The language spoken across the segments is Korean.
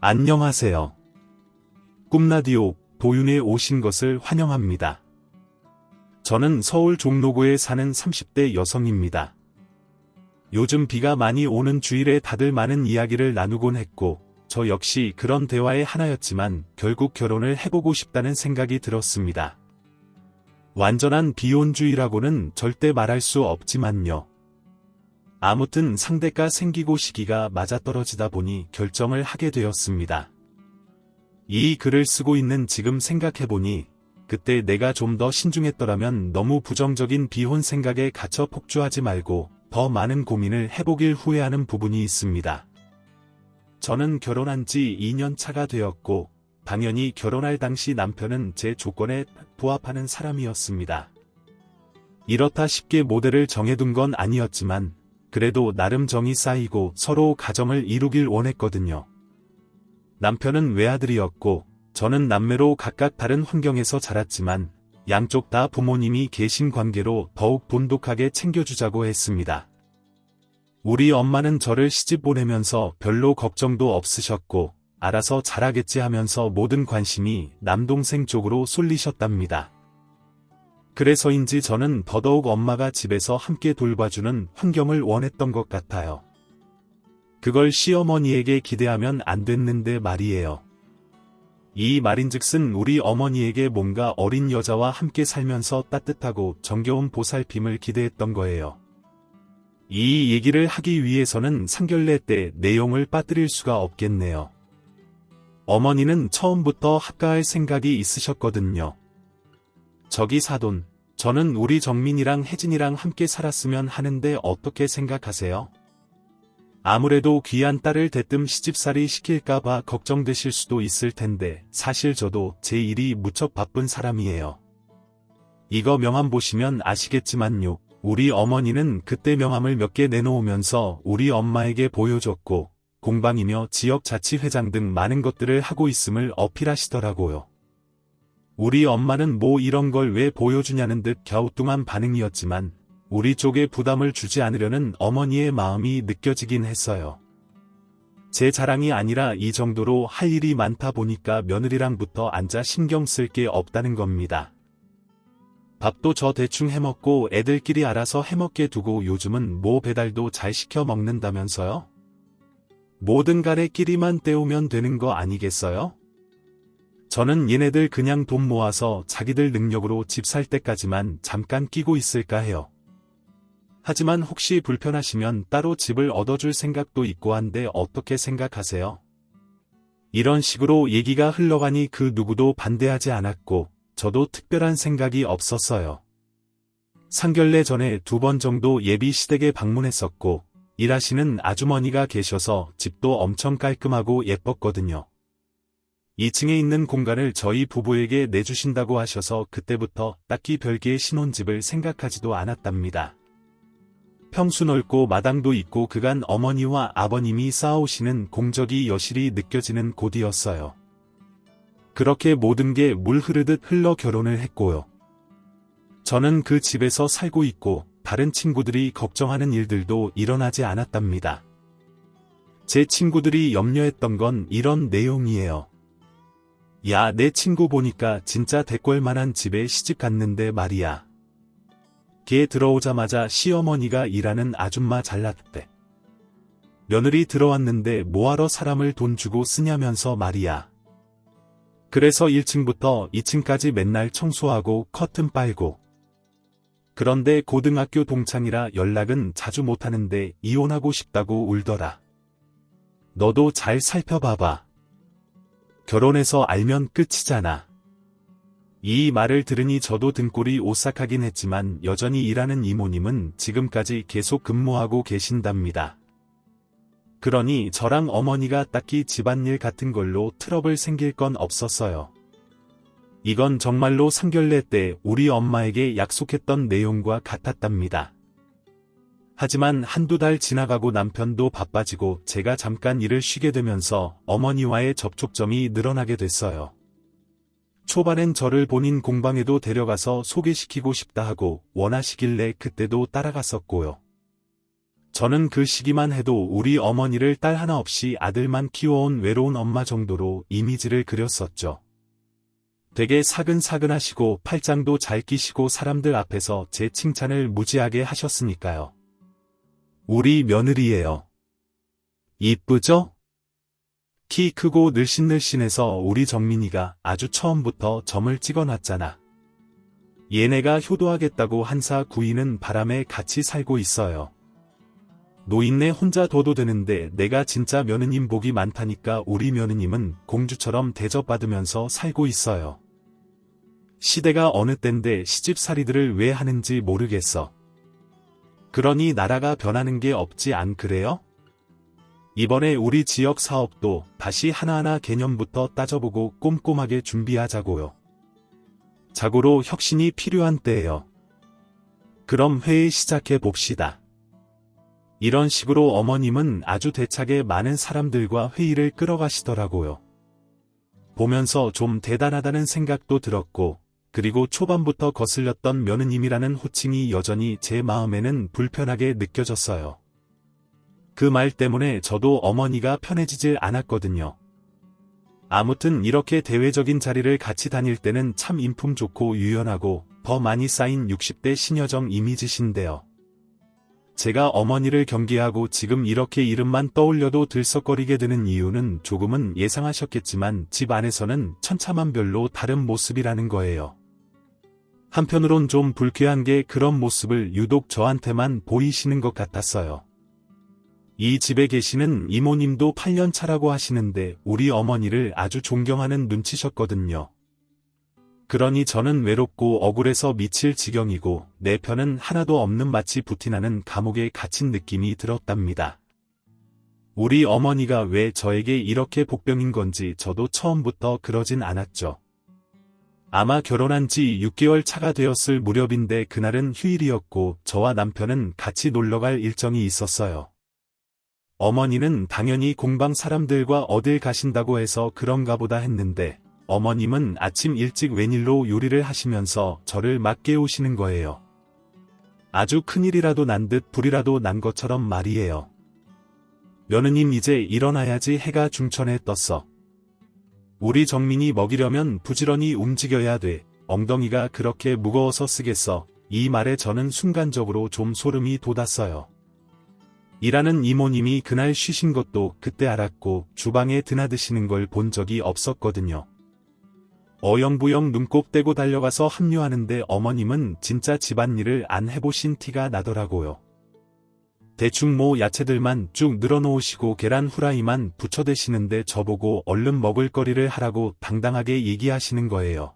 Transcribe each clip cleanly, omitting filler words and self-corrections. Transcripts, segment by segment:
안녕하세요. 꿈라디오 도윤에 오신 것을 환영합니다. 저는 서울 종로구에 사는 30대 여성입니다. 요즘 비가 많이 오는 주일에 다들 많은 이야기를 나누곤 했고, 저 역시 그런 대화의 하나였지만 결국 결혼을 해보고 싶다는 생각이 들었습니다. 완전한 비혼주의라고는 절대 말할 수 없지만요. 아무튼 상대가 생기고 시기가 맞아떨어지다 보니 결정을 하게 되었습니다. 이 글을 쓰고 있는 지금 생각해보니 그때 내가 좀 더 신중했더라면 너무 부정적인 비혼 생각에 갇혀 폭주하지 말고 더 많은 고민을 해보길 후회하는 부분이 있습니다. 저는 결혼한 지 2년 차가 되었고 당연히 결혼할 당시 남편은 제 조건에 부합하는 사람이었습니다. 이렇다 쉽게 모델을 정해둔 건 아니었지만 그래도 나름 정이 쌓이고 서로 가정을 이루길 원했거든요. 남편은 외아들이었고 저는 남매로 각각 다른 환경에서 자랐지만 양쪽 다 부모님이 계신 관계로 더욱 돈독하게 챙겨주자고 했습니다. 우리 엄마는 저를 시집 보내면서 별로 걱정도 없으셨고 알아서 잘하겠지 하면서 모든 관심이 남동생 쪽으로 쏠리셨답니다. 그래서인지 저는 더더욱 엄마가 집에서 함께 돌봐주는 환경을 원했던 것 같아요. 그걸 시어머니에게 기대하면 안 됐는데 말이에요. 이 말인즉슨 우리 어머니에게 뭔가 어린 여자와 함께 살면서 따뜻하고 정겨운 보살핌을 기대했던 거예요. 이 얘기를 하기 위해서는 상견례 때 내용을 빠뜨릴 수가 없겠네요. 어머니는 처음부터 합가할 생각이 있으셨거든요. 저기 사돈, 저는 우리 정민이랑 혜진이랑 함께 살았으면 하는데 어떻게 생각하세요? 아무래도 귀한 딸을 대뜸 시집살이 시킬까봐 걱정되실 수도 있을 텐데 사실 저도 제 일이 무척 바쁜 사람이에요. 이거 명함 보시면 아시겠지만요. 우리 어머니는 그때 명함을 몇 개 내놓으면서 우리 엄마에게 보여줬고 공방이며 지역자치회장 등 많은 것들을 하고 있음을 어필하시더라고요. 우리 엄마는 뭐 이런 걸 왜 보여주냐는 듯 갸우뚱한 반응이었지만 우리 쪽에 부담을 주지 않으려는 어머니의 마음이 느껴지긴 했어요. 제 자랑이 아니라 이 정도로 할 일이 많다 보니까 며느리랑부터 앉아 신경 쓸 게 없다는 겁니다. 밥도 저 대충 해먹고 애들끼리 알아서 해먹게 두고 요즘은 뭐 배달도 잘 시켜 먹는다면서요? 뭐든 간에 끼리만 때우면 되는 거 아니겠어요? 저는 얘네들 그냥 돈 모아서 자기들 능력으로 집 살 때까지만 잠깐 끼고 있을까 해요. 하지만 혹시 불편하시면 따로 집을 얻어줄 생각도 있고 한데 어떻게 생각하세요? 이런 식으로 얘기가 흘러가니 그 누구도 반대하지 않았고 저도 특별한 생각이 없었어요. 상견례 전에 2번 정도 예비 시댁에 방문했었고 일하시는 아주머니가 계셔서 집도 엄청 깔끔하고 예뻤거든요. 2층에 있는 공간을 저희 부부에게 내주신다고 하셔서 그때부터 딱히 별개의 신혼집을 생각하지도 않았답니다. 평수 넓고 마당도 있고 그간 어머니와 아버님이 쌓아오시는 공적이 여실히 느껴지는 곳이었어요. 그렇게 모든 게 물 흐르듯 흘러 결혼을 했고요. 저는 그 집에서 살고 있고 다른 친구들이 걱정하는 일들도 일어나지 않았답니다. 제 친구들이 염려했던 건 이런 내용이에요. 야, 내 친구 보니까 진짜 대꼴만한 집에 시집 갔는데 말이야. 걔 들어오자마자 시어머니가 일하는 아줌마 잘났대. 며느리 들어왔는데 뭐하러 사람을 돈 주고 쓰냐면서 말이야. 그래서 1층부터 2층까지 맨날 청소하고 커튼 빨고. 그런데 고등학교 동창이라 연락은 자주 못하는데 이혼하고 싶다고 울더라. 너도 잘 살펴봐봐. 결혼해서 알면 끝이잖아. 이 말을 들으니 저도 등골이 오싹하긴 했지만 여전히 일하는 이모님은 지금까지 계속 근무하고 계신답니다. 그러니 저랑 어머니가 딱히 집안일 같은 걸로 트러블 생길 건 없었어요. 이건 정말로 상견례 때 우리 엄마에게 약속했던 내용과 같았답니다. 하지만 한두 달 지나가고 남편도 바빠지고 제가 잠깐 일을 쉬게 되면서 어머니와의 접촉점이 늘어나게 됐어요. 초반엔 저를 본인 공방에도 데려가서 소개시키고 싶다 하고 원하시길래 그때도 따라갔었고요. 저는 그 시기만 해도 우리 어머니를 딸 하나 없이 아들만 키워온 외로운 엄마 정도로 이미지를 그렸었죠. 되게 사근사근하시고 팔짱도 잘 끼시고 사람들 앞에서 제 칭찬을 무지하게 하셨으니까요. 우리 며느리예요. 이쁘죠? 키 크고 늘씬늘씬해서 우리 정민이가 아주 처음부터 점을 찍어놨잖아. 얘네가 효도하겠다고 한사 구이는 바람에 같이 살고 있어요. 노인네 혼자 둬도 되는데 내가 진짜 며느님 복이 많다니까 우리 며느님은 공주처럼 대접받으면서 살고 있어요. 시대가 어느 땐데 시집살이들을 왜 하는지 모르겠어. 그러니 나라가 변하는 게 없지 안 그래요? 이번에 우리 지역 사업도 다시 하나하나 개념부터 따져보고 꼼꼼하게 준비하자고요. 자고로 혁신이 필요한 때예요. 그럼 회의 시작해 봅시다. 이런 식으로 어머님은 아주 대차게 많은 사람들과 회의를 끌어가시더라고요. 보면서 좀 대단하다는 생각도 들었고, 그리고 초반부터 거슬렸던 며느님이라는 호칭이 여전히 제 마음에는 불편하게 느껴졌어요. 그 말 때문에 저도 어머니가 편해지질 않았거든요. 아무튼 이렇게 대외적인 자리를 같이 다닐 때는 참 인품 좋고 유연하고 더 많이 쌓인 60대 시녀정 이미지신데요. 제가 어머니를 경계하고 지금 이렇게 이름만 떠올려도 들썩거리게 되는 이유는 조금은 예상하셨겠지만 집 안에서는 천차만별로 다른 모습이라는 거예요. 한편으론 좀 불쾌한 게 그런 모습을 유독 저한테만 보이시는 것 같았어요. 이 집에 계시는 이모님도 8년 차라고 하시는데 우리 어머니를 아주 존경하는 눈치셨거든요. 그러니 저는 외롭고 억울해서 미칠 지경이고 내 편은 하나도 없는 마치 부티나는 감옥에 갇힌 느낌이 들었답니다. 우리 어머니가 왜 저에게 이렇게 복병인 건지 저도 처음부터 그러진 않았죠. 아마 결혼한 지 6개월 차가 되었을 무렵인데 그날은 휴일이었고 저와 남편은 같이 놀러갈 일정이 있었어요. 어머니는 당연히 공방 사람들과 어딜 가신다고 해서 그런가 보다 했는데 어머님은 아침 일찍 웬일로 요리를 하시면서 저를 막 깨우시는 거예요. 아주 큰일이라도 난 듯 불이라도 난 것처럼 말이에요. 며느님 이제 일어나야지 해가 중천에 떴어. 우리 정민이 먹이려면 부지런히 움직여야 돼. 엉덩이가 그렇게 무거워서 쓰겠어. 이 말에 저는 순간적으로 좀 소름이 돋았어요. 일하는 이모님이 그날 쉬신 것도 그때 알았고 주방에 드나드시는 걸 본 적이 없었거든요. 어영부영 눈곱 떼고 달려가서 합류하는데 어머님은 진짜 집안일을 안 해보신 티가 나더라고요. 대충 야채들만 쭉 늘어놓으시고 계란 후라이만 부쳐대시는데 저보고 얼른 먹을거리를 하라고 당당하게 얘기하시는 거예요.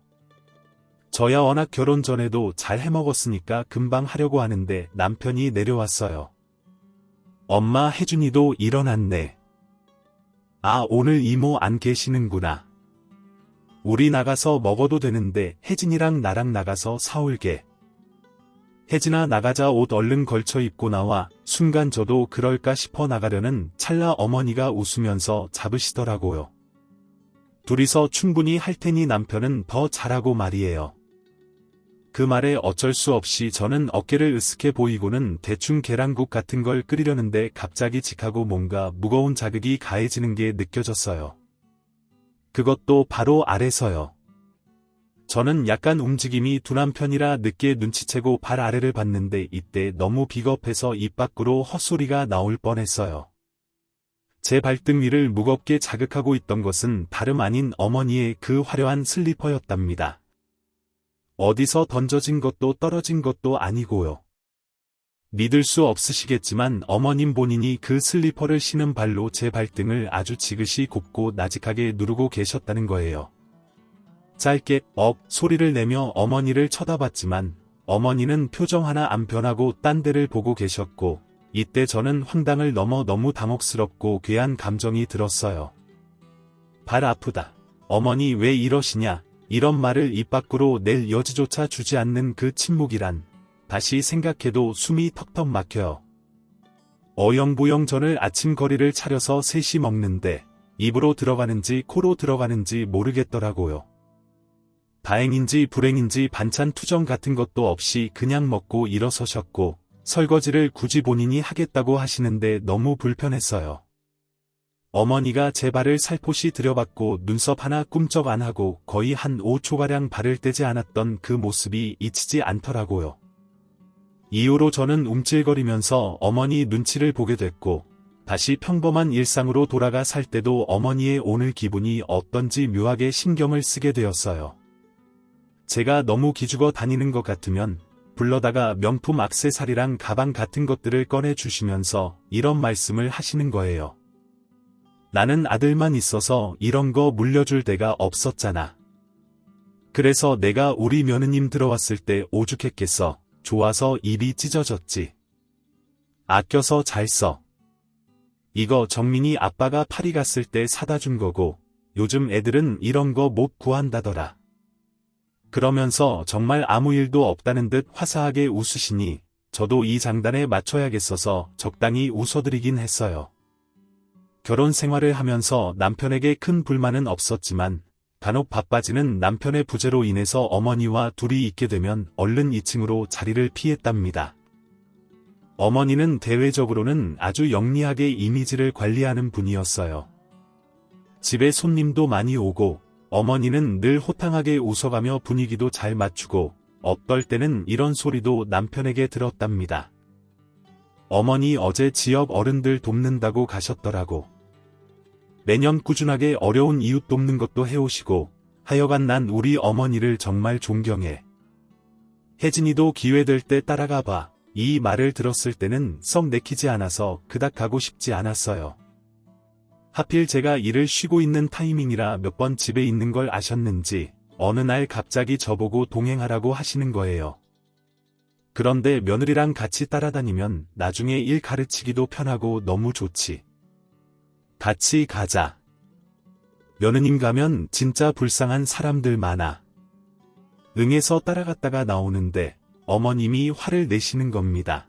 저야 워낙 결혼 전에도 잘 해먹었으니까 금방 하려고 하는데 남편이 내려왔어요. 엄마 혜준이도 일어났네. 아, 오늘 이모 안 계시는구나. 우리 나가서 먹어도 되는데 혜진이랑 나랑 나가서 사올게. 혜진아 나가자. 옷 얼른 걸쳐 입고 나와. 순간 저도 그럴까 싶어 나가려는 찰나 어머니가 웃으면서 잡으시더라고요. 둘이서 충분히 할 테니 남편은 더 잘하고 말이에요. 그 말에 어쩔 수 없이 저는 어깨를 으쓱해 보이고는 대충 계란국 같은 걸 끓이려는데 갑자기 직하고 뭔가 무거운 자극이 가해지는 게 느껴졌어요. 그것도 바로 아래서요. 저는 약간 움직임이 둔한 편이라 늦게 눈치채고 발 아래를 봤는데 이때 너무 비겁해서 입 밖으로 헛소리가 나올 뻔했어요. 제 발등 위를 무겁게 자극하고 있던 것은 다름 아닌 어머니의 그 화려한 슬리퍼였답니다. 어디서 던져진 것도 떨어진 것도 아니고요. 믿을 수 없으시겠지만 어머님 본인이 그 슬리퍼를 신은 발로 제 발등을 아주 지그시 곱고 나직하게 누르고 계셨다는 거예요. 짧게 소리를 내며 어머니를 쳐다봤지만 어머니는 표정 하나 안 변하고 딴 데를 보고 계셨고 이때 저는 황당을 넘어 너무 당혹스럽고 괴한 감정이 들었어요. 발 아프다. 어머니 왜 이러시냐. 이런 말을 입 밖으로 낼 여지조차 주지 않는 그 침묵이란 다시 생각해도 숨이 턱턱 막혀요. 어영부영 전을 아침거리를 차려서 셋이 먹는데 입으로 들어가는지 코로 들어가는지 모르겠더라고요. 다행인지 불행인지 반찬 투정 같은 것도 없이 그냥 먹고 일어서셨고 설거지를 굳이 본인이 하겠다고 하시는데 너무 불편했어요. 어머니가 제 발을 살포시 들여받고 눈썹 하나 꿈쩍 안 하고 거의 한 5초가량 발을 떼지 않았던 그 모습이 잊히지 않더라고요. 이후로 저는 움찔거리면서 어머니 눈치를 보게 됐고, 다시 평범한 일상으로 돌아가 살 때도 어머니의 오늘 기분이 어떤지 묘하게 신경을 쓰게 되었어요. 제가 너무 기죽어 다니는 것 같으면 불러다가 명품 액세서리랑 가방 같은 것들을 꺼내 주시면서 이런 말씀을 하시는 거예요. 나는 아들만 있어서 이런 거 물려줄 데가 없었잖아. 그래서 내가 우리 며느님 들어왔을 때 오죽했겠어. 좋아서 입이 찢어졌지. 아껴서 잘 써. 이거 정민이 아빠가 파리 갔을 때 사다 준 거고, 요즘 애들은 이런 거 못 구한다더라. 그러면서 정말 아무 일도 없다는 듯 화사하게 웃으시니 저도 이 장단에 맞춰야겠어서 적당히 웃어드리긴 했어요. 결혼 생활을 하면서 남편에게 큰 불만은 없었지만 간혹 바빠지는 남편의 부재로 인해서 어머니와 둘이 있게 되면 얼른 2층으로 자리를 피했답니다. 어머니는 대외적으로는 아주 영리하게 이미지를 관리하는 분이었어요. 집에 손님도 많이 오고 어머니는 늘 호탕하게 웃어가며 분위기도 잘 맞추고 어떨 때는 이런 소리도 남편에게 들었답니다. 어머니 어제 지역 어른들 돕는다고 가셨더라고. 매년 꾸준하게 어려운 이웃 돕는 것도 해오시고 하여간 난 우리 어머니를 정말 존경해. 혜진이도 기회 될 때 따라가 봐. 이 말을 들었을 때는 썩 내키지 않아서 그닥 가고 싶지 않았어요. 하필 제가 일을 쉬고 있는 타이밍이라 몇 번 집에 있는 걸 아셨는지 어느 날 갑자기 저보고 동행하라고 하시는 거예요. 그런데 며느리랑 같이 따라다니면 나중에 일 가르치기도 편하고 너무 좋지. 같이 가자. 며느님 가면 진짜 불쌍한 사람들 많아. 응해서 따라갔다가 나오는데 어머님이 화를 내시는 겁니다.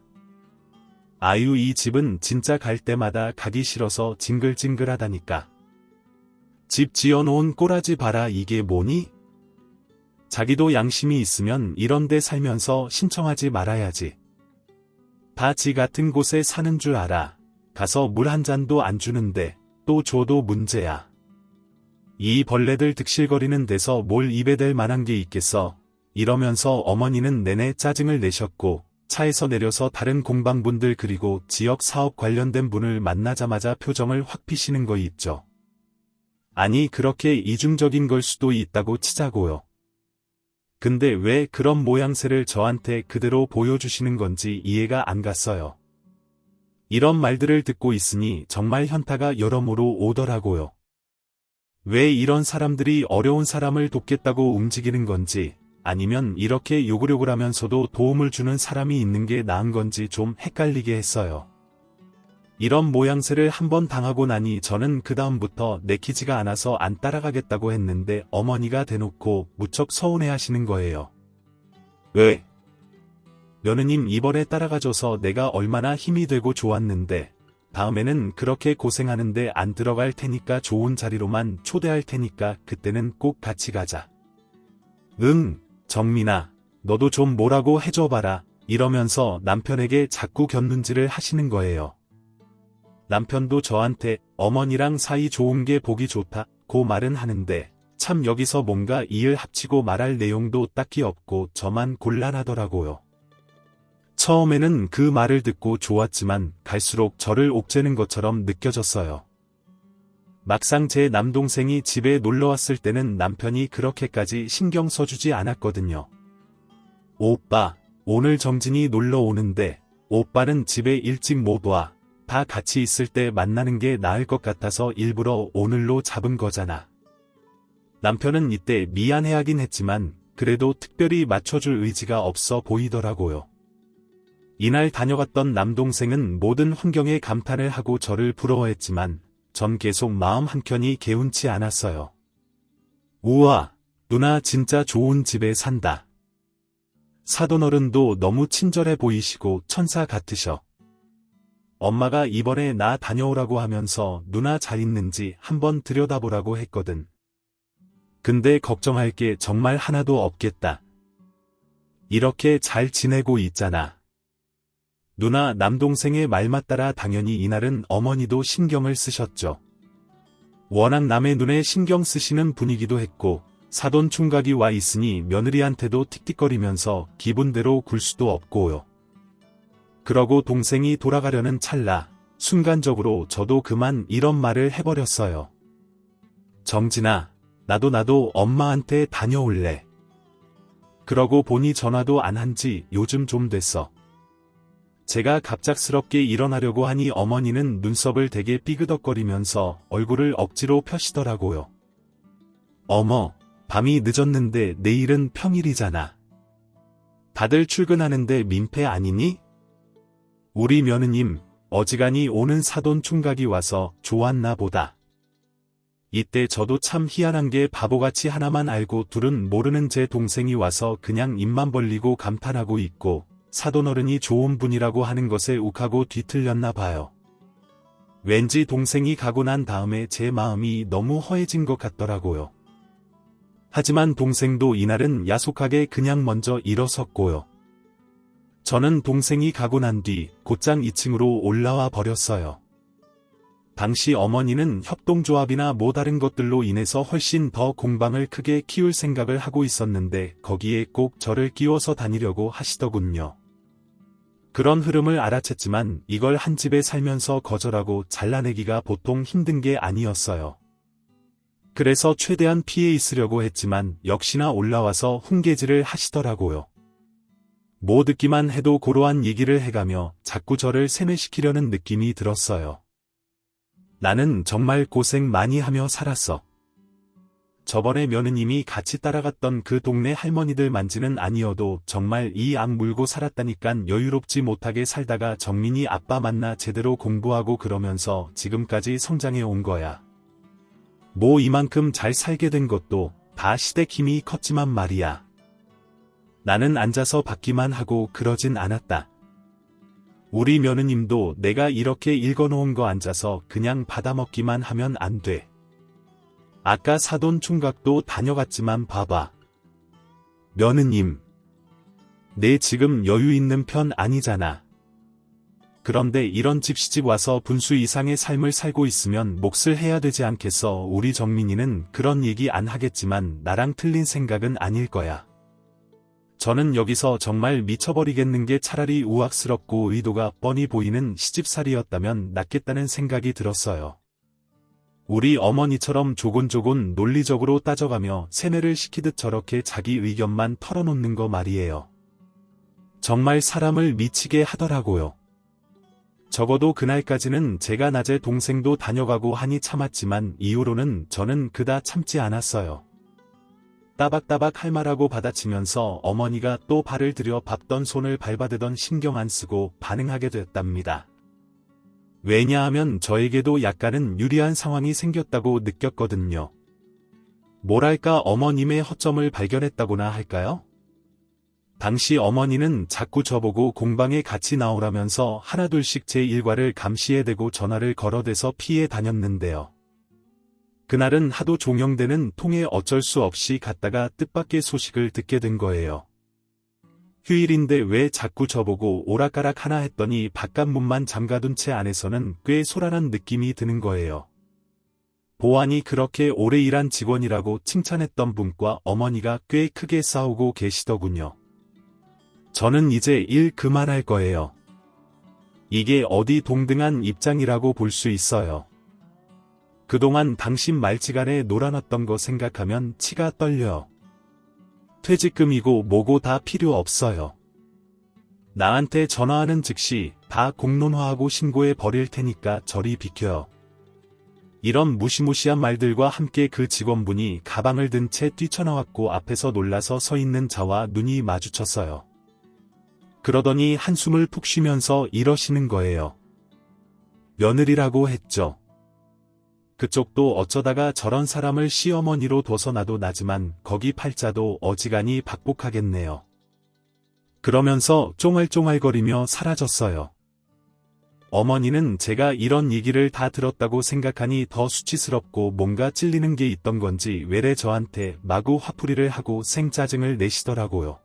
아유, 이 집은 진짜 갈 때마다 가기 싫어서 징글징글하다니까. 집 지어놓은 꼬라지 봐라. 이게 뭐니? 자기도 양심이 있으면 이런 데 살면서 신청하지 말아야지. 다 지 같은 곳에 사는 줄 알아. 가서 물 한 잔도 안 주는데 또 줘도 문제야. 이 벌레들 득실거리는 데서 뭘 입에 댈 만한 게 있겠어. 이러면서 어머니는 내내 짜증을 내셨고 차에서 내려서 다른 공방분들 그리고 지역 사업 관련된 분을 만나자마자 표정을 확 피시는 거 있죠. 아니, 그렇게 이중적인 걸 수도 있다고 치자고요. 근데 왜 그런 모양새를 저한테 그대로 보여주시는 건지 이해가 안 갔어요. 이런 말들을 듣고 있으니 정말 현타가 여러모로 오더라고요. 왜 이런 사람들이 어려운 사람을 돕겠다고 움직이는 건지, 아니면 이렇게 요구력을 하면서도 도움을 주는 사람이 있는 게 나은 건지 좀 헷갈리게 했어요. 이런 모양새를 한번 당하고 나니 저는 그 다음부터 내키지가 않아서 안 따라가겠다고 했는데 어머니가 대놓고 무척 서운해하시는 거예요. 왜? 며느님 이번에 따라가줘서 내가 얼마나 힘이 되고 좋았는데 다음에는 그렇게 고생하는데 안 들어갈 테니까 좋은 자리로만 초대할 테니까 그때는 꼭 같이 가자. 응, 정민아, 너도 좀 뭐라고 해줘봐라. 이러면서 남편에게 자꾸 곁눈질을 하시는 거예요. 남편도 저한테 어머니랑 사이 좋은 게 보기 좋다고 말은 하는데 참 여기서 뭔가 이을 합치고 말할 내용도 딱히 없고 저만 곤란하더라고요. 처음에는 그 말을 듣고 좋았지만 갈수록 저를 옥죄는 것처럼 느껴졌어요. 막상 제 남동생이 집에 놀러왔을 때는 남편이 그렇게까지 신경 써주지 않았거든요. 오빠, 오늘 정진이 놀러 오는데 오빠는 집에 일찍 못 와. 다 같이 있을 때 만나는 게 나을 것 같아서 일부러 오늘로 잡은 거잖아. 남편은 이때 미안해하긴 했지만 그래도 특별히 맞춰줄 의지가 없어 보이더라고요. 이날 다녀갔던 남동생은 모든 환경에 감탄을 하고 저를 부러워했지만 전 계속 마음 한켠이 개운치 않았어요. 우와, 누나 진짜 좋은 집에 산다. 사돈어른도 너무 친절해 보이시고 천사 같으셔. 엄마가 이번에 나 다녀오라고 하면서 누나 잘 있는지 한번 들여다보라고 했거든. 근데 걱정할 게 정말 하나도 없겠다. 이렇게 잘 지내고 있잖아. 누나 남동생의 말만 따라 당연히 이날은 어머니도 신경을 쓰셨죠. 워낙 남의 눈에 신경 쓰시는 분이기도 했고 사돈 총각이 와 있으니 며느리한테도 틱틱거리면서 기분대로 굴 수도 없고요. 그러고 동생이 돌아가려는 찰나 순간적으로 저도 그만 이런 말을 해버렸어요. 정진아, 나도 엄마한테 다녀올래. 그러고 보니 전화도 안 한 지 요즘 좀 됐어. 제가 갑작스럽게 일어나려고 하니 어머니는 눈썹을 되게 삐그덕거리면서 얼굴을 억지로 펴시더라고요. 어머, 밤이 늦었는데 내일은 평일이잖아. 다들 출근하는데 민폐 아니니? 우리 며느님, 어지간히 오는 사돈 총각이 와서 좋았나 보다. 이때 저도 참 희한한 게 바보같이 하나만 알고 둘은 모르는 제 동생이 와서 그냥 입만 벌리고 감탄하고 있고 사돈어른이 좋은 분이라고 하는 것에 욱하고 뒤틀렸나 봐요. 왠지 동생이 가고 난 다음에 제 마음이 너무 허해진 것 같더라고요. 하지만 동생도 이날은 야속하게 그냥 먼저 일어섰고요. 저는 동생이 가고 난 뒤 곧장 2층으로 올라와 버렸어요. 당시 어머니는 협동조합이나 뭐 다른 것들로 인해서 훨씬 더 공방을 크게 키울 생각을 하고 있었는데 거기에 꼭 저를 끼워서 다니려고 하시더군요. 그런 흐름을 알아챘지만 이걸 한 집에 살면서 거절하고 잘라내기가 보통 힘든 게 아니었어요. 그래서 최대한 피해 있으려고 했지만 역시나 올라와서 훈계질을 하시더라고요. 뭐 듣기만 해도 고로한 얘기를 해가며 자꾸 저를 세뇌시키려는 느낌이 들었어요. 나는 정말 고생 많이 하며 살았어. 저번에 며느님이 같이 따라갔던 그 동네 할머니들 만지는 아니어도 정말 이 악 물고 살았다니깐. 여유롭지 못하게 살다가 정민이 아빠 만나 제대로 공부하고 그러면서 지금까지 성장해 온 거야. 뭐 이만큼 잘 살게 된 것도 다 시댁 힘이 컸지만 말이야. 나는 앉아서 받기만 하고 그러진 않았다. 우리 며느님도 내가 이렇게 읽어놓은 거 앉아서 그냥 받아먹기만 하면 안 돼. 아까 사돈 총각도 다녀갔지만 봐봐. 며느님, 내 지금 여유 있는 편 아니잖아. 그런데 이런 집 시집 와서 분수 이상의 삶을 살고 있으면 몫을 해야 되지 않겠어. 우리 정민이는 그런 얘기 안 하겠지만 나랑 틀린 생각은 아닐 거야. 저는 여기서 정말 미쳐버리겠는 게 차라리 우악스럽고 의도가 뻔히 보이는 시집살이였다면 낫겠다는 생각이 들었어요. 우리 어머니처럼 조곤조곤 논리적으로 따져가며 세뇌를 시키듯 저렇게 자기 의견만 털어놓는 거 말이에요. 정말 사람을 미치게 하더라고요. 적어도 그날까지는 제가 낮에 동생도 다녀가고 하니 참았지만 이후로는 저는 그다 참지 않았어요. 따박따박 할 말하고 받아치면서 어머니가 또 발을 들여 밟던 손을 밟아대던 신경 안 쓰고 반응하게 됐답니다. 왜냐하면 저에게도 약간은 유리한 상황이 생겼다고 느꼈거든요. 뭐랄까 어머님의 허점을 발견했다고나 할까요? 당시 어머니는 자꾸 저보고 공방에 같이 나오라면서 하나둘씩 제 일과를 감시해대고 전화를 걸어대서 피해 다녔는데요. 그날은 하도 종영되는 통에 어쩔 수 없이 갔다가 뜻밖의 소식을 듣게 된 거예요. 휴일인데 왜 자꾸 저보고 오락가락 하나 했더니 바깥문만 잠가둔 채 안에서는 꽤 소란한 느낌이 드는 거예요. 보안이 그렇게 오래 일한 직원이라고 칭찬했던 분과 어머니가 꽤 크게 싸우고 계시더군요. 저는 이제 일 그만할 거예요. 이게 어디 동등한 입장이라고 볼 수 있어요. 그동안 당신 말지간에 놀아놨던 거 생각하면 치가 떨려. 퇴직금이고 뭐고 다 필요 없어요. 나한테 전화하는 즉시 다 공론화하고 신고해 버릴 테니까 저리 비켜요. 이런 무시무시한 말들과 함께 그 직원분이 가방을 든 채 뛰쳐나왔고 앞에서 놀라서 서 있는 저와 눈이 마주쳤어요. 그러더니 한숨을 푹 쉬면서 이러시는 거예요. 며느리라고 했죠. 그쪽도 어쩌다가 저런 사람을 시어머니로 둬서 나도 나지만 거기 팔자도 어지간히 박복하겠네요. 그러면서 쫑알쫑알거리며 사라졌어요. 어머니는 제가 이런 얘기를 다 들었다고 생각하니 더 수치스럽고 뭔가 찔리는 게 있던 건지 외래 저한테 마구 화풀이를 하고 생짜증을 내시더라고요.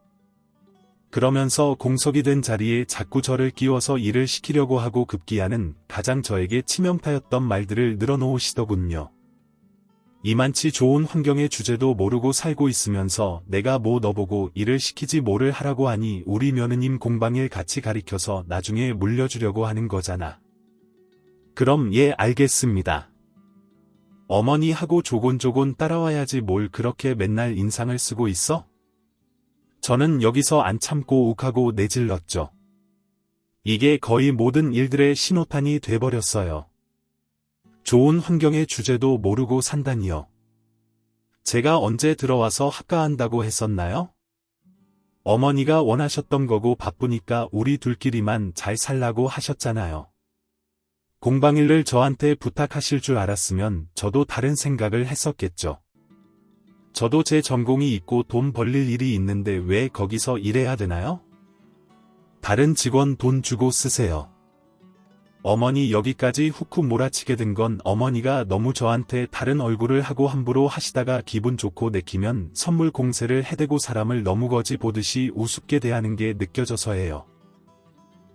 그러면서 공석이 된 자리에 자꾸 저를 끼워서 일을 시키려고 하고 급기야는 가장 저에게 치명타였던 말들을 늘어놓으시더군요. 이만치 좋은 환경의 주제도 모르고 살고 있으면서 내가 뭐 너보고 일을 시키지 뭐를 하라고 하니 우리 며느님 공방일 같이 가리켜서 나중에 물려주려고 하는 거잖아. 그럼 예 알겠습니다. 어머니 하고 조곤조곤 따라와야지 뭘 그렇게 맨날 인상을 쓰고 있어? 저는 여기서 안 참고 욱하고 내질렀죠. 이게 거의 모든 일들의 신호탄이 돼버렸어요. 좋은 환경의 주제도 모르고 산다니요. 제가 언제 들어와서 합가한다고 했었나요? 어머니가 원하셨던 거고 바쁘니까 우리 둘끼리만 잘 살라고 하셨잖아요. 공방일을 저한테 부탁하실 줄 알았으면 저도 다른 생각을 했었겠죠. 저도 제 전공이 있고 돈 벌릴 일이 있는데 왜 거기서 일해야 되나요? 다른 직원 돈 주고 쓰세요. 어머니 여기까지 훅훅 몰아치게 된 건 어머니가 너무 저한테 다른 얼굴을 하고 함부로 하시다가 기분 좋고 내키면 선물 공세를 해대고 사람을 너무 거지 보듯이 우습게 대하는 게 느껴져서예요.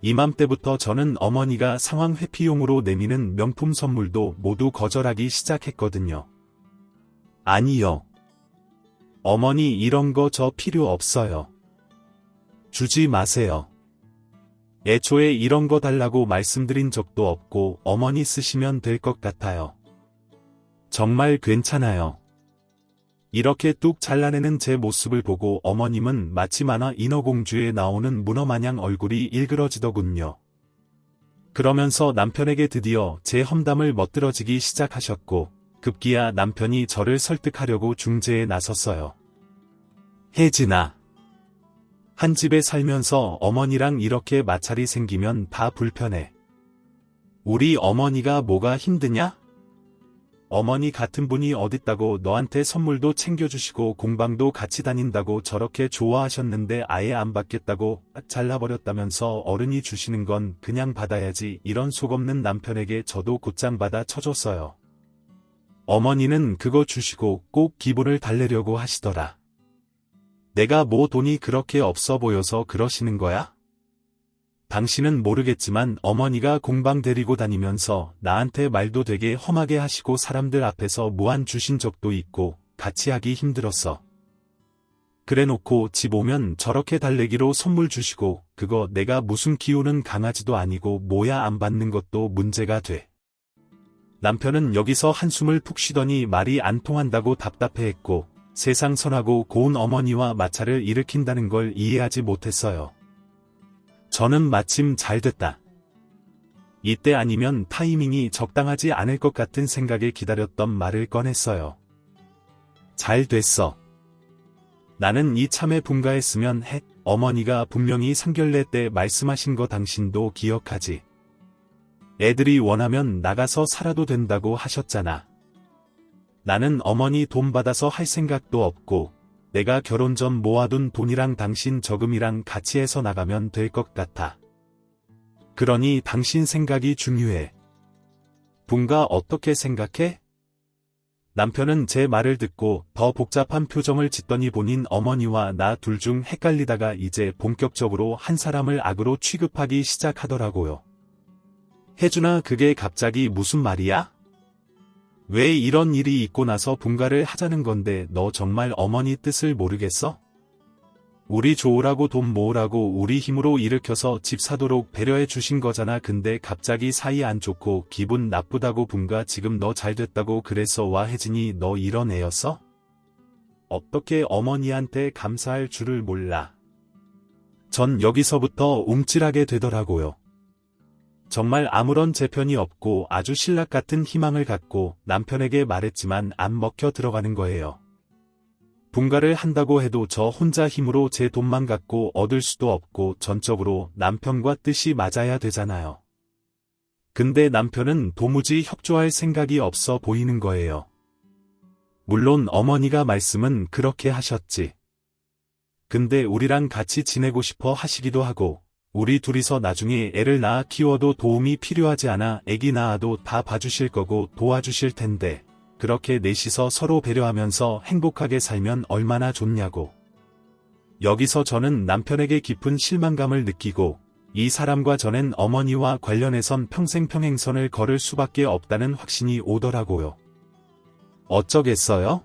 이맘때부터 저는 어머니가 상황 회피용으로 내미는 명품 선물도 모두 거절하기 시작했거든요. 아니요. 어머니 이런 거 저 필요 없어요. 주지 마세요. 애초에 이런 거 달라고 말씀드린 적도 없고 어머니 쓰시면 될 것 같아요. 정말 괜찮아요. 이렇게 뚝 잘라내는 제 모습을 보고 어머님은 마치 만화 인어공주에 나오는 문어마냥 얼굴이 일그러지더군요. 그러면서 남편에게 드디어 제 험담을 멋들어지기 시작하셨고 급기야 남편이 저를 설득하려고 중재에 나섰어요. 혜진아. 한 집에 살면서 어머니랑 이렇게 마찰이 생기면 다 불편해. 우리 어머니가 뭐가 힘드냐? 어머니 같은 분이 어딨다고 너한테 선물도 챙겨주시고 공방도 같이 다닌다고 저렇게 좋아하셨는데 아예 안 받겠다고 딱 잘라버렸다면서 어른이 주시는 건 그냥 받아야지 이런 속없는 남편에게 저도 곧장 받아 쳐줬어요. 어머니는 그거 주시고 꼭 기분을 달래려고 하시더라. 내가 뭐 돈이 그렇게 없어 보여서 그러시는 거야? 당신은 모르겠지만 어머니가 공방 데리고 다니면서 나한테 말도 되게 험하게 하시고 사람들 앞에서 무한 주신 적도 있고 같이 하기 힘들었어. 그래놓고 집 오면 저렇게 달래기로 선물 주시고 그거 내가 무슨 키우는 강아지도 아니고 뭐야 안 받는 것도 문제가 돼. 남편은 여기서 한숨을 푹 쉬더니 말이 안 통한다고 답답해했고 세상 선하고 고운 어머니와 마찰을 일으킨다는 걸 이해하지 못했어요. 저는 마침 잘 됐다. 이때 아니면 타이밍이 적당하지 않을 것 같은 생각에 기다렸던 말을 꺼냈어요. 잘 됐어. 나는 이참에 분가했으면 해. 어머니가 분명히 상견례 때 말씀하신 거 당신도 기억하지. 애들이 원하면 나가서 살아도 된다고 하셨잖아. 나는 어머니 돈 받아서 할 생각도 없고 내가 결혼 전 모아둔 돈이랑 당신 저금이랑 같이 해서 나가면 될 것 같아. 그러니 당신 생각이 중요해. 분가 어떻게 생각해? 남편은 제 말을 듣고 더 복잡한 표정을 짓더니 본인 어머니와 나 둘 중 헷갈리다가 이제 본격적으로 한 사람을 악으로 취급하기 시작하더라고요. 혜준아 그게 갑자기 무슨 말이야? 왜 이런 일이 있고 나서 분가를 하자는 건데 너 정말 어머니 뜻을 모르겠어? 우리 좋으라고 돈 모으라고 우리 힘으로 일으켜서 집 사도록 배려해 주신 거잖아. 근데 갑자기 사이 안 좋고 기분 나쁘다고 분가 지금 너 잘됐다고 그래서 와 혜진이 너 이런 애였어? 어떻게 어머니한테 감사할 줄을 몰라. 전 여기서부터 움찔하게 되더라고요. 정말 아무런 재편이 없고 아주 신락 같은 희망을 갖고 남편에게 말했지만 안 먹혀 들어가는 거예요. 분가를 한다고 해도 저 혼자 힘으로 제 돈만 갖고 얻을 수도 없고 전적으로 남편과 뜻이 맞아야 되잖아요. 근데 남편은 도무지 협조할 생각이 없어 보이는 거예요. 물론 어머니가 말씀은 그렇게 하셨지. 근데 우리랑 같이 지내고 싶어 하시기도 하고 우리 둘이서 나중에 애를 낳아 키워도 도움이 필요하지 않아 애기 낳아도 다 봐주실 거고 도와주실 텐데 그렇게 넷이서 서로 배려하면서 행복하게 살면 얼마나 좋냐고. 여기서 저는 남편에게 깊은 실망감을 느끼고 이 사람과 저는 어머니와 관련해선 평생 평행선을 걸을 수밖에 없다는 확신이 오더라고요. 어쩌겠어요?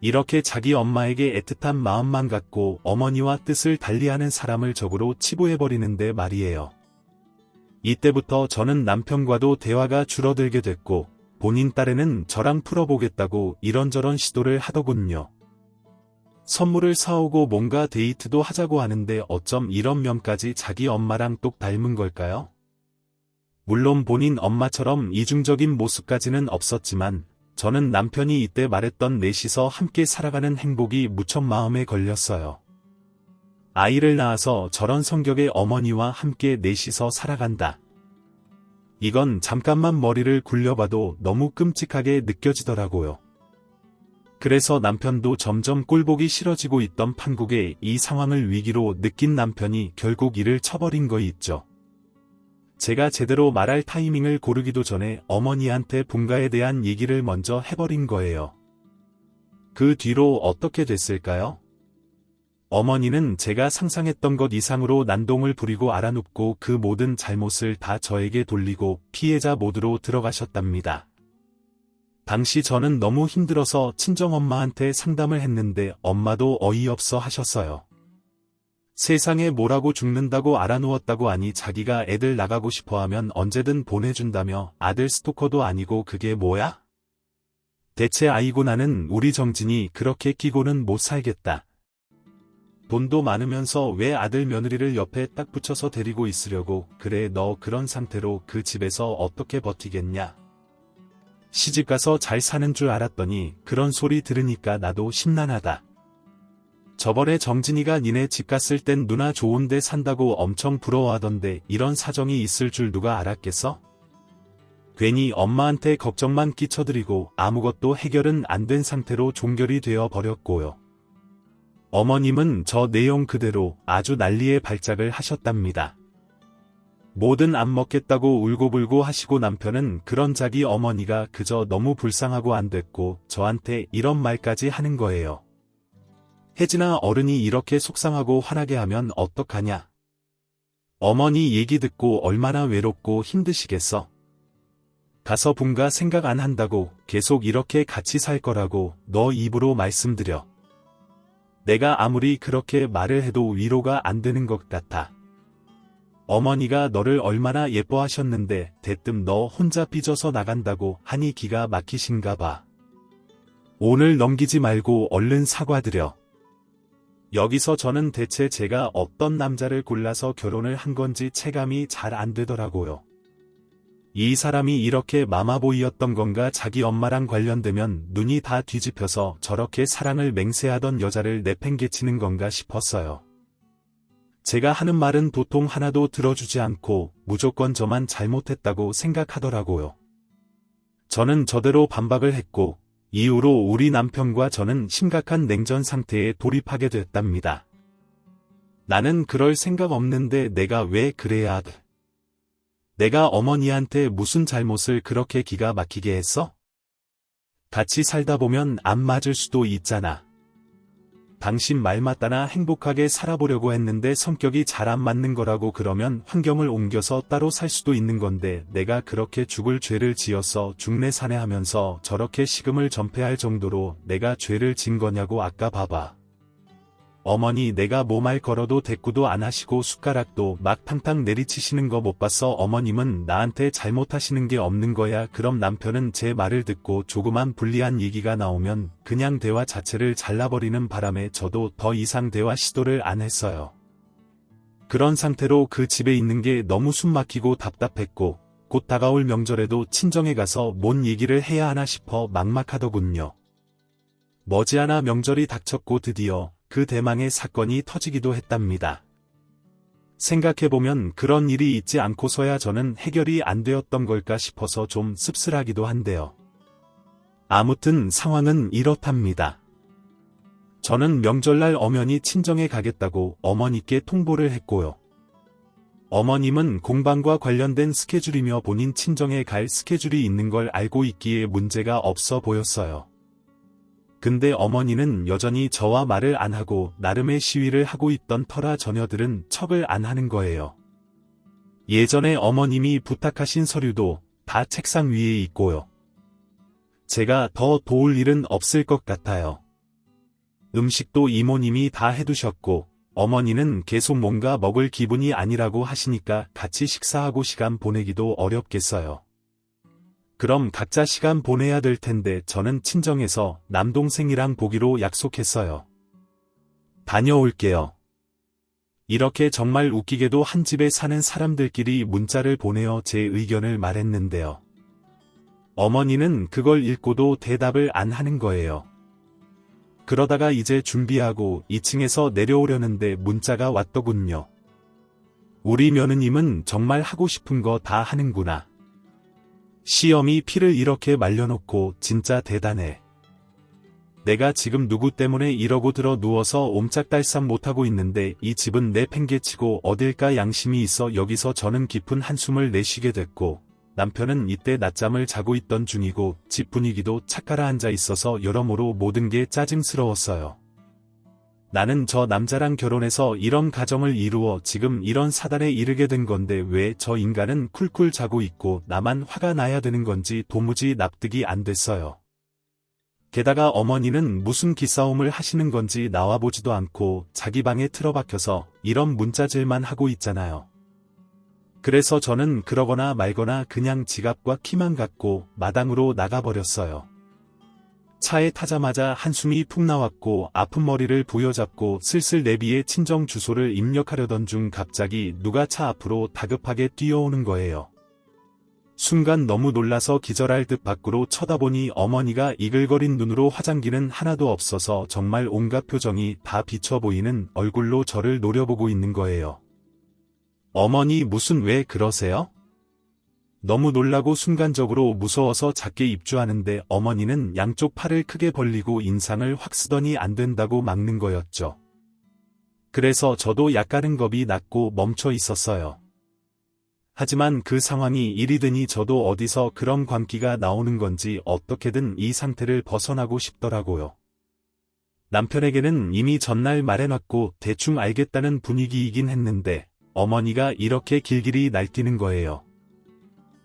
이렇게 자기 엄마에게 애틋한 마음만 갖고 어머니와 뜻을 달리하는 사람을 적으로 치부해버리는데 말이에요. 이때부터 저는 남편과도 대화가 줄어들게 됐고 본인 딸에는 저랑 풀어보겠다고 이런저런 시도를 하더군요. 선물을 사오고 뭔가 데이트도 하자고 하는데 어쩜 이런 면까지 자기 엄마랑 똑 닮은 걸까요? 물론 본인 엄마처럼 이중적인 모습까지는 없었지만 저는 남편이 이때 말했던 넷이서 함께 살아가는 행복이 무척 마음에 걸렸어요. 아이를 낳아서 저런 성격의 어머니와 함께 넷이서 살아간다. 이건 잠깐만 머리를 굴려봐도 너무 끔찍하게 느껴지더라고요. 그래서 남편도 점점 꼴보기 싫어지고 있던 판국에 이 상황을 위기로 느낀 남편이 결국 이를 쳐버린 거 있죠. 제가 제대로 말할 타이밍을 고르기도 전에 어머니한테 분가에 대한 얘기를 먼저 해버린 거예요. 그 뒤로 어떻게 됐을까요? 어머니는 제가 상상했던 것 이상으로 난동을 부리고 알아눕고 그 모든 잘못을 다 저에게 돌리고 피해자 모드로 들어가셨답니다. 당시 저는 너무 힘들어서 친정엄마한테 상담을 했는데 엄마도 어이없어 하셨어요. 세상에 뭐라고 죽는다고 알아누웠다고 하니 자기가 애들 나가고 싶어하면 언제든 보내준다며 아들 스토커도 아니고 그게 뭐야? 대체 아이고 나는 우리 정진이 그렇게 끼고는 못 살겠다. 돈도 많으면서 왜 아들 며느리를 옆에 딱 붙여서 데리고 있으려고 그래 너 그런 상태로 그 집에서 어떻게 버티겠냐? 시집가서 잘 사는 줄 알았더니 그런 소리 들으니까 나도 심란하다. 저번에 정진이가 니네 집 갔을 땐 누나 좋은데 산다고 엄청 부러워하던데 이런 사정이 있을 줄 누가 알았겠어? 괜히 엄마한테 걱정만 끼쳐드리고 아무것도 해결은 안 된 상태로 종결이 되어 버렸고요. 어머님은 저 내용 그대로 아주 난리의 발작을 하셨답니다. 뭐든 안 먹겠다고 울고불고 하시고 남편은 그런 자기 어머니가 그저 너무 불쌍하고 안 됐고 저한테 이런 말까지 하는 거예요. 혜진아 어른이 이렇게 속상하고 화나게 하면 어떡하냐. 어머니 얘기 듣고 얼마나 외롭고 힘드시겠어. 가서 분가 생각 안 한다고 계속 이렇게 같이 살 거라고 너 입으로 말씀드려. 내가 아무리 그렇게 말을 해도 위로가 안 되는 것 같아. 어머니가 너를 얼마나 예뻐하셨는데 대뜸 너 혼자 삐져서 나간다고 하니 기가 막히신가 봐. 오늘 넘기지 말고 얼른 사과드려. 여기서 저는 대체 제가 어떤 남자를 골라서 결혼을 한 건지 체감이 잘 안 되더라고요. 이 사람이 이렇게 마마보이였던 건가 자기 엄마랑 관련되면 눈이 다 뒤집혀서 저렇게 사랑을 맹세하던 여자를 내팽개치는 건가 싶었어요. 제가 하는 말은 도통 하나도 들어주지 않고 무조건 저만 잘못했다고 생각하더라고요. 저는 저대로 반박을 했고 이후로 우리 남편과 저는 심각한 냉전 상태에 돌입하게 됐답니다. 나는 그럴 생각 없는데 내가 왜 그래야 돼? 내가 어머니한테 무슨 잘못을 그렇게 기가 막히게 했어? 같이 살다 보면 안 맞을 수도 있잖아. 당신 말 맞다나 행복하게 살아보려고 했는데 성격이 잘 안 맞는 거라고 그러면 환경을 옮겨서 따로 살 수도 있는 건데 내가 그렇게 죽을 죄를 지어서 죽내사내하면서 저렇게 식음을 전폐할 정도로 내가 죄를 진 거냐고 아까 봐봐. 어머니 내가 뭐 말 걸어도 대꾸도 안 하시고 숟가락도 막 탕탕 내리치시는 거 못 봤어. 어머님은 나한테 잘못하시는 게 없는 거야. 그럼 남편은 제 말을 듣고 조그만 불리한 얘기가 나오면 그냥 대화 자체를 잘라버리는 바람에 저도 더 이상 대화 시도를 안 했어요. 그런 상태로 그 집에 있는 게 너무 숨막히고 답답했고 곧 다가올 명절에도 친정에 가서 뭔 얘기를 해야 하나 싶어 막막하더군요. 머지않아 명절이 닥쳤고 드디어 그 대망의 사건이 터지기도 했답니다. 생각해보면 그런 일이 있지 않고서야 저는 해결이 안 되었던 걸까 싶어서 좀 씁쓸하기도 한데요. 아무튼 상황은 이렇답니다. 저는 명절날 엄연히 친정에 가겠다고 어머니께 통보를 했고요. 어머님은 공방과 관련된 스케줄이며 본인 친정에 갈 스케줄이 있는 걸 알고 있기에 문제가 없어 보였어요. 근데 어머니는 여전히 저와 말을 안 하고 나름의 시위를 하고 있던 터라 자녀들은 척을 안 하는 거예요. 예전에 어머님이 부탁하신 서류도 다 책상 위에 있고요. 제가 더 도울 일은 없을 것 같아요. 음식도 이모님이 다 해두셨고 어머니는 계속 뭔가 먹을 기분이 아니라고 하시니까 같이 식사하고 시간 보내기도 어렵겠어요. 그럼 각자 시간 보내야 될 텐데 저는 친정에서 남동생이랑 보기로 약속했어요. 다녀올게요. 이렇게 정말 웃기게도 한 집에 사는 사람들끼리 문자를 보내어 제 의견을 말했는데요. 어머니는 그걸 읽고도 대답을 안 하는 거예요. 그러다가 이제 준비하고 2층에서 내려오려는데 문자가 왔더군요. 우리 며느님은 정말 하고 싶은 거 다 하는구나. 시어미 피를 이렇게 말려놓고 진짜 대단해. 내가 지금 누구 때문에 이러고 들어 누워서 옴짝달싹 못하고 있는데 이 집은 내 팽개치고 어딜까 양심이 있어. 여기서 저는 깊은 한숨을 내쉬게 됐고 남편은 이때 낮잠을 자고 있던 중이고 집 분위기도 착가라앉아 있어서 여러모로 모든 게 짜증스러웠어요. 나는 저 남자랑 결혼해서 이런 가정을 이루어 지금 이런 사달에 이르게 된 건데 왜 저 인간은 쿨쿨 자고 있고 나만 화가 나야 되는 건지 도무지 납득이 안 됐어요. 게다가 어머니는 무슨 기싸움을 하시는 건지 나와보지도 않고 자기 방에 틀어박혀서 이런 문자질만 하고 있잖아요. 그래서 저는 그러거나 말거나 그냥 지갑과 키만 갖고 마당으로 나가버렸어요. 차에 타자마자 한숨이 푹 나왔고 아픈 머리를 부여잡고 슬슬 내비에 친정 주소를 입력하려던 중 갑자기 누가 차 앞으로 다급하게 뛰어오는 거예요. 순간 너무 놀라서 기절할 듯 밖으로 쳐다보니 어머니가 이글거린 눈으로 화장기는 하나도 없어서 정말 온갖 표정이 다 비쳐 보이는 얼굴로 저를 노려보고 있는 거예요. 어머니 무슨 왜 그러세요? 너무 놀라고 순간적으로 무서워서 작게 입주하는데 어머니는 양쪽 팔을 크게 벌리고 인상을 확 쓰더니 안 된다고 막는 거였죠. 그래서 저도 약간은 겁이 났고 멈춰 있었어요. 하지만 그 상황이 일이 되니 저도 어디서 그런 광기가 나오는 건지 어떻게든 이 상태를 벗어나고 싶더라고요. 남편에게는 이미 전날 말해놨고 대충 알겠다는 분위기이긴 했는데 어머니가 이렇게 길길이 날뛰는 거예요.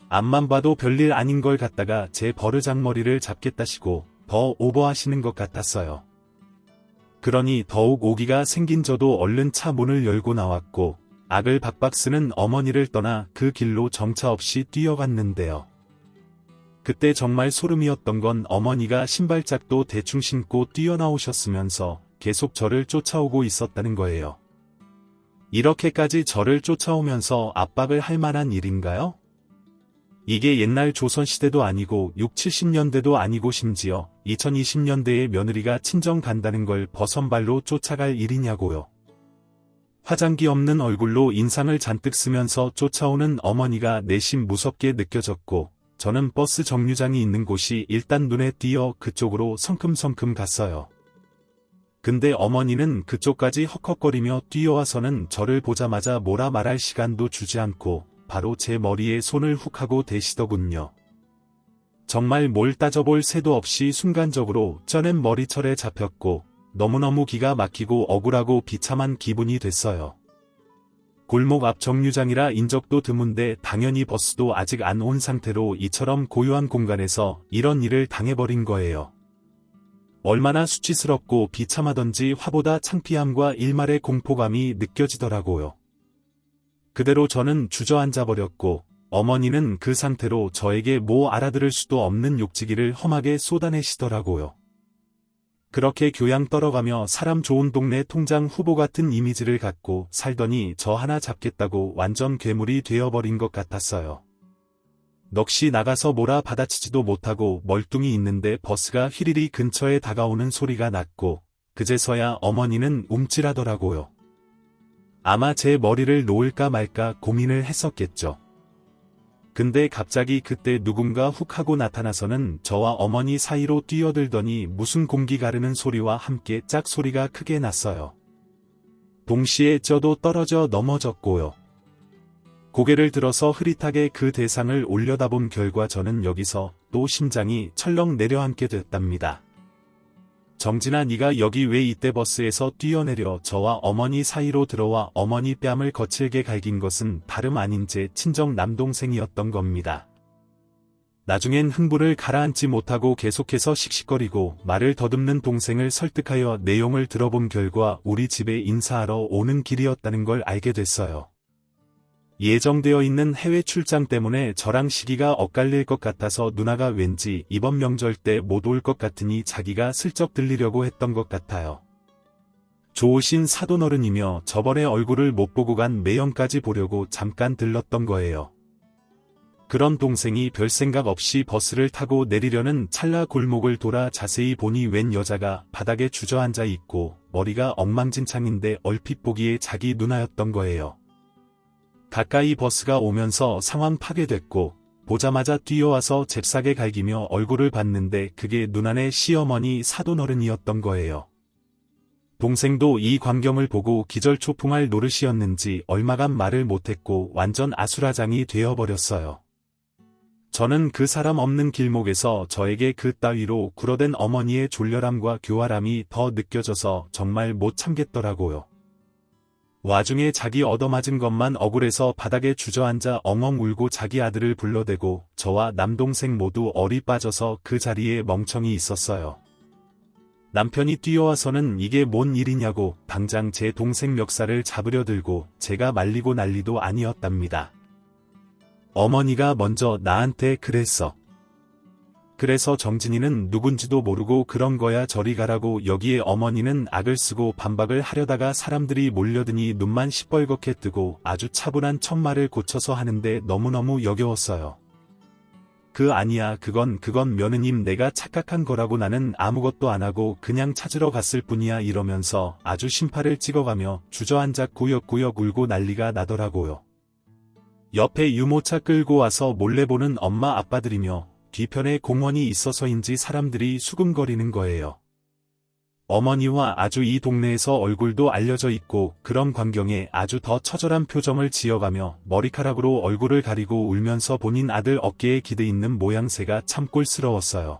앞만 봐도 별일 아닌 걸 갖다가 제 버르장머리를 잡겠다시고 더 오버하시는 것 같았어요. 그러니 더욱 오기가 생긴 저도 얼른 차 문을 열고 나왔고 악을 박박 쓰는 어머니를 떠나 그 길로 정차 없이 뛰어갔는데요. 그때 정말 소름이었던 건 어머니가 신발짝도 대충 신고 뛰어나오셨으면서 계속 저를 쫓아오고 있었다는 거예요. 이렇게까지 저를 쫓아오면서 압박을 할 만한 일인가요? 이게 옛날 조선시대도 아니고 6, 70년대도 아니고 심지어 2020년대에 며느리가 친정 간다는 걸 버선발로 쫓아갈 일이냐고요. 화장기 없는 얼굴로 인상을 잔뜩 쓰면서 쫓아오는 어머니가 내심 무섭게 느껴졌고 저는 버스 정류장이 있는 곳이 일단 눈에 띄어 그쪽으로 성큼성큼 갔어요. 근데 어머니는 그쪽까지 헉헉거리며 뛰어와서는 저를 보자마자 뭐라 말할 시간도 주지 않고 바로 제 머리에 손을 훅 하고 대시더군요. 정말 뭘 따져볼 새도 없이 순간적으로 쪄낸 머리철에 잡혔고 너무너무 기가 막히고 억울하고 비참한 기분이 됐어요. 골목 앞 정류장이라 인적도 드문데 당연히 버스도 아직 안 온 상태로 이처럼 고요한 공간에서 이런 일을 당해버린 거예요. 얼마나 수치스럽고 비참하던지 화보다 창피함과 일말의 공포감이 느껴지더라고요. 그대로 저는 주저앉아버렸고 어머니는 그 상태로 저에게 뭐 알아들을 수도 없는 욕지기를 험하게 쏟아내시더라고요. 그렇게 교양 떨어가며 사람 좋은 동네 통장 후보 같은 이미지를 갖고 살더니 저 하나 잡겠다고 완전 괴물이 되어버린 것 같았어요. 넋이 나가서 뭐라 받아치지도 못하고 멀뚱히 있는데 버스가 휘리리 근처에 다가오는 소리가 났고 그제서야 어머니는 움찔하더라고요. 아마 제 머리를 놓을까 말까 고민을 했었겠죠. 근데 갑자기 그때 누군가 훅 하고 나타나서는 저와 어머니 사이로 뛰어들더니 무슨 공기 가르는 소리와 함께 짝소리가 크게 났어요. 동시에 저도 떨어져 넘어졌고요. 고개를 들어서 흐릿하게 그 대상을 올려다본 결과 저는 여기서 또 심장이 철렁 내려앉게 됐답니다. 정진아, 네가 여기 왜 이때 버스에서 뛰어내려 저와 어머니 사이로 들어와 어머니 뺨을 거칠게 갈긴 것은 다름 아닌 제 친정 남동생이었던 겁니다. 나중엔 흥분을 가라앉지 못하고 계속해서 씩씩거리고 말을 더듬는 동생을 설득하여 내용을 들어본 결과 우리 집에 인사하러 오는 길이었다는 걸 알게 됐어요. 예정되어 있는 해외 출장 때문에 저랑 시기가 엇갈릴 것 같아서 누나가 왠지 이번 명절 때 못 올 것 같으니 자기가 슬쩍 들리려고 했던 것 같아요. 좋으신 사돈어른이며 저번에 얼굴을 못 보고 간 매형까지 보려고 잠깐 들렀던 거예요. 그런 동생이 별 생각 없이 버스를 타고 내리려는 찰나 골목을 돌아 자세히 보니 웬 여자가 바닥에 주저앉아 있고 머리가 엉망진창인데 얼핏 보기에 자기 누나였던 거예요. 가까이 버스가 오면서 상황 파괴됐고 보자마자 뛰어와서 잽싸게 갈기며 얼굴을 봤는데 그게 누나네 시어머니 사돈어른이었던 거예요. 동생도 이 광경을 보고 기절초풍할 노릇이었는지 얼마간 말을 못했고 완전 아수라장이 되어버렸어요. 저는 그 사람 없는 길목에서 저에게 그 따위로 굴어댄 어머니의 졸렬함과 교활함이 더 느껴져서 정말 못 참겠더라고요. 와중에 자기 얻어맞은 것만 억울해서 바닥에 주저앉아 엉엉 울고 자기 아들을 불러대고 저와 남동생 모두 얼이 빠져서 그 자리에 멍청이 있었어요. 남편이 뛰어와서는 이게 뭔 일이냐고 당장 제 동생 멱살을 잡으려 들고 제가 말리고 난리도 아니었답니다. 어머니가 먼저 나한테 그랬어. 그래서 정진이는 누군지도 모르고 그런 거야 저리 가라고. 여기에 어머니는 악을 쓰고 반박을 하려다가 사람들이 몰려드니 눈만 시뻘겋게 뜨고 아주 차분한 첫말을 고쳐서 하는데 너무너무 역겨웠어요. 아니야 그건 며느님 내가 착각한 거라고 나는 아무것도 안 하고 그냥 찾으러 갔을 뿐이야 이러면서 아주 심파를 찍어가며 주저앉아 구역구역 울고 난리가 나더라고요. 옆에 유모차 끌고 와서 몰래 보는 엄마 아빠들이며 뒤편에 공원이 있어서인지 사람들이 수군거리는 거예요. 어머니와 아주 이 동네에서 얼굴도 알려져 있고 그런 광경에 아주 더 처절한 표정을 지어가며 머리카락으로 얼굴을 가리고 울면서 본인 아들 어깨에 기대 있는 모양새가 참 꼴스러웠어요.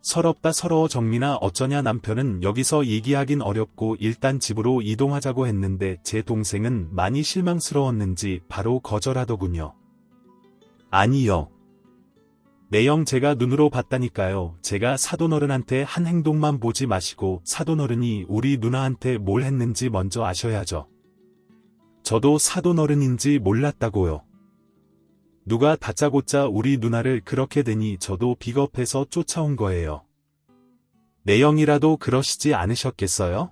서럽다 서러워. 정민아 어쩌냐. 남편은 여기서 얘기하긴 어렵고 일단 집으로 이동하자고 했는데 제 동생은 많이 실망스러웠는지 바로 거절하더군요. 아니요. 매형 제가 눈으로 봤다니까요. 제가 사돈어른한테 한 행동만 보지 마시고 사돈어른이 우리 누나한테 뭘 했는지 먼저 아셔야죠. 저도 사돈어른인지 몰랐다고요. 누가 다짜고짜 우리 누나를 그렇게 대니 저도 비겁해서 쫓아온 거예요. 매형이라도 그러시지 않으셨겠어요?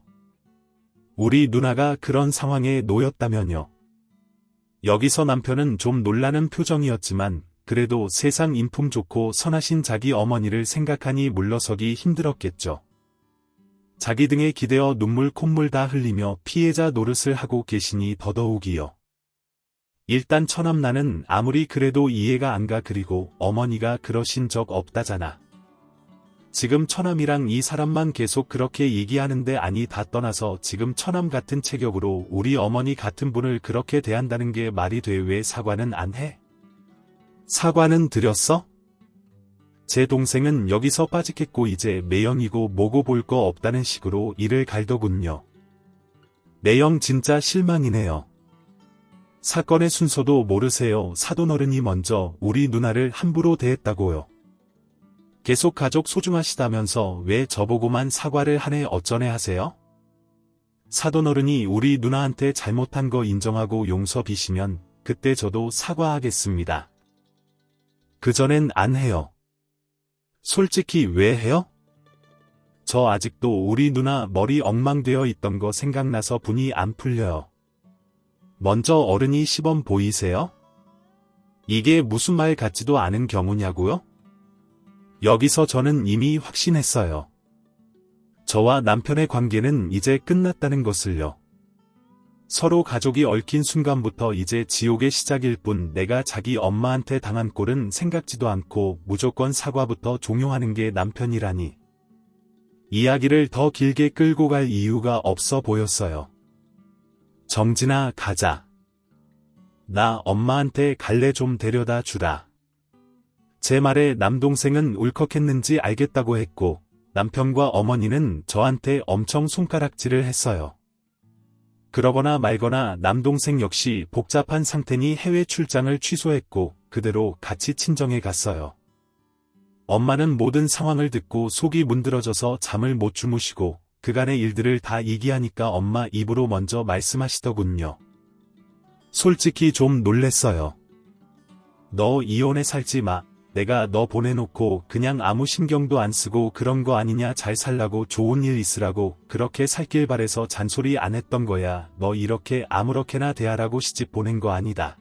우리 누나가 그런 상황에 놓였다면요. 여기서 남편은 좀 놀라는 표정이었지만 그래도 세상 인품 좋고 선하신 자기 어머니를 생각하니 물러서기 힘들었겠죠. 자기 등에 기대어 눈물 콧물 다 흘리며 피해자 노릇을 하고 계시니 더더욱이요. 일단 처남 나는 아무리 그래도 이해가 안 가. 그리고 어머니가 그러신 적 없다잖아. 지금 처남이랑 이 사람만 계속 그렇게 얘기하는데 아니 다 떠나서 지금 처남 같은 체격으로 우리 어머니 같은 분을 그렇게 대한다는 게 말이 돼. 왜 사과는 안 해? 사과는 드렸어? 제 동생은 여기서 빠지겠고 이제 매형이고 뭐고 볼 거 없다는 식으로 이를 갈더군요. 매형 진짜 실망이네요. 사건의 순서도 모르세요. 사돈어른이 먼저 우리 누나를 함부로 대했다고요. 계속 가족 소중하시다면서 왜 저보고만 사과를 하네 어쩌네 하세요? 사돈어른이 우리 누나한테 잘못한 거 인정하고 용서 비시면 그때 저도 사과하겠습니다. 그전엔 안 해요. 솔직히 왜 해요? 저 아직도 우리 누나 머리 엉망되어 있던 거 생각나서 분이 안 풀려요. 먼저 어른이 시범 보이세요? 이게 무슨 말 같지도 않은 경우냐고요? 여기서 저는 이미 확신했어요. 저와 남편의 관계는 이제 끝났다는 것을요. 서로 가족이 얽힌 순간부터 이제 지옥의 시작일 뿐 내가 자기 엄마한테 당한 꼴은 생각지도 않고 무조건 사과부터 종용하는 게 남편이라니. 이야기를 더 길게 끌고 갈 이유가 없어 보였어요. 정진아 가자. 나 엄마한테 갈래 좀 데려다 주라. 제 말에 남동생은 울컥했는지 알겠다고 했고 남편과 어머니는 저한테 엄청 손가락질을 했어요. 그러거나 말거나 남동생 역시 복잡한 상태니 해외 출장을 취소했고 그대로 같이 친정에 갔어요. 엄마는 모든 상황을 듣고 속이 문드러져서 잠을 못 주무시고 그간의 일들을 다 얘기하니까 엄마 입으로 먼저 말씀하시더군요. 솔직히 좀 놀랬어요. 너 이혼해 살지 마. 내가 너 보내놓고 그냥 아무 신경도 안 쓰고 그런 거 아니냐. 잘 살라고 좋은 일 있으라고 그렇게 살길 바래서 잔소리 안 했던 거야. 너 이렇게 아무렇게나 대하라고 시집 보낸 거 아니다.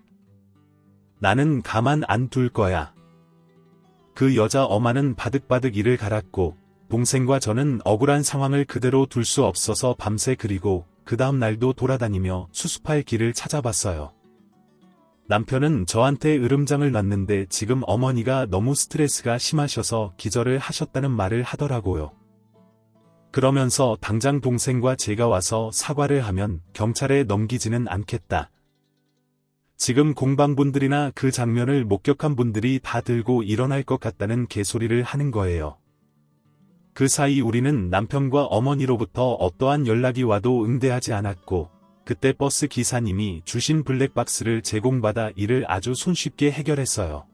나는 가만 안 둘 거야. 그 여자 엄마는 바득바득 이를 갈았고 동생과 저는 억울한 상황을 그대로 둘 수 없어서 밤새 그리고 그 다음 날도 돌아다니며 수습할 길을 찾아봤어요. 남편은 저한테 으름장을 놨는데 지금 어머니가 너무 스트레스가 심하셔서 기절을 하셨다는 말을 하더라고요. 그러면서 당장 동생과 제가 와서 사과를 하면 경찰에 넘기지는 않겠다. 지금 공방분들이나 그 장면을 목격한 분들이 다 들고 일어날 것 같다는 개소리를 하는 거예요. 그 사이 우리는 남편과 어머니로부터 어떠한 연락이 와도 응대하지 않았고 그때 버스 기사님이 주신 블랙박스를 제공받아 이를 아주 손쉽게 해결했어요.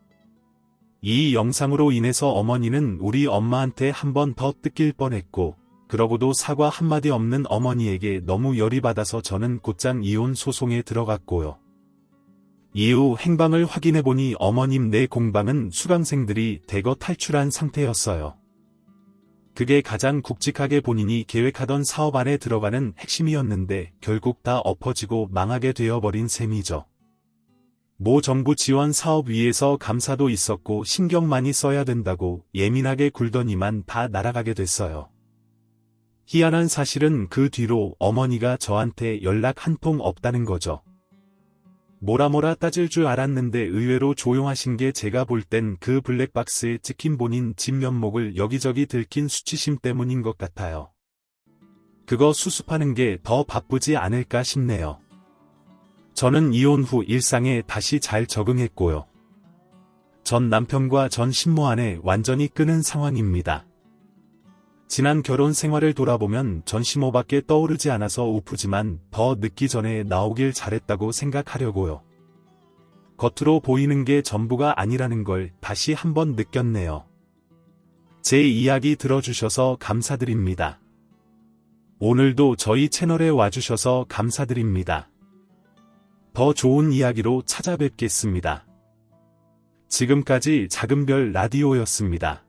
이 영상으로 인해서 어머니는 우리 엄마한테 한 번 더 뜯길 뻔했고 그러고도 사과 한마디 없는 어머니에게 너무 열이 받아서 저는 곧장 이혼 소송에 들어갔고요. 이후 행방을 확인해보니 어머님 내 공방은 수강생들이 대거 탈출한 상태였어요. 그게 가장 굵직하게 본인이 계획하던 사업 안에 들어가는 핵심이었는데 결국 다 엎어지고 망하게 되어버린 셈이죠. 모 정부 지원 사업 위에서 감사도 있었고 신경 많이 써야 된다고 예민하게 굴더니만 다 날아가게 됐어요. 희한한 사실은 그 뒤로 어머니가 저한테 연락 한 통 없다는 거죠. 뭐라 따질 줄 알았는데 의외로 조용하신 게 제가 볼 땐 그 블랙박스에 찍힌 본인 진면목을 여기저기 들킨 수치심 때문인 것 같아요. 그거 수습하는 게 더 바쁘지 않을까 싶네요. 저는 이혼 후 일상에 다시 잘 적응했고요. 전 남편과 전 신모안에 완전히 끄는 상황입니다. 지난 결혼 생활을 돌아보면 전 신모밖에 떠오르지 않아서 우프지만 더 늦기 전에 나오길 잘했다고 생각하려고요. 겉으로 보이는 게 전부가 아니라는 걸 다시 한번 느꼈네요. 제 이야기 들어주셔서 감사드립니다. 오늘도 저희 채널에 와주셔서 감사드립니다. 더 좋은 이야기로 찾아뵙겠습니다. 지금까지 작은별 라디오였습니다.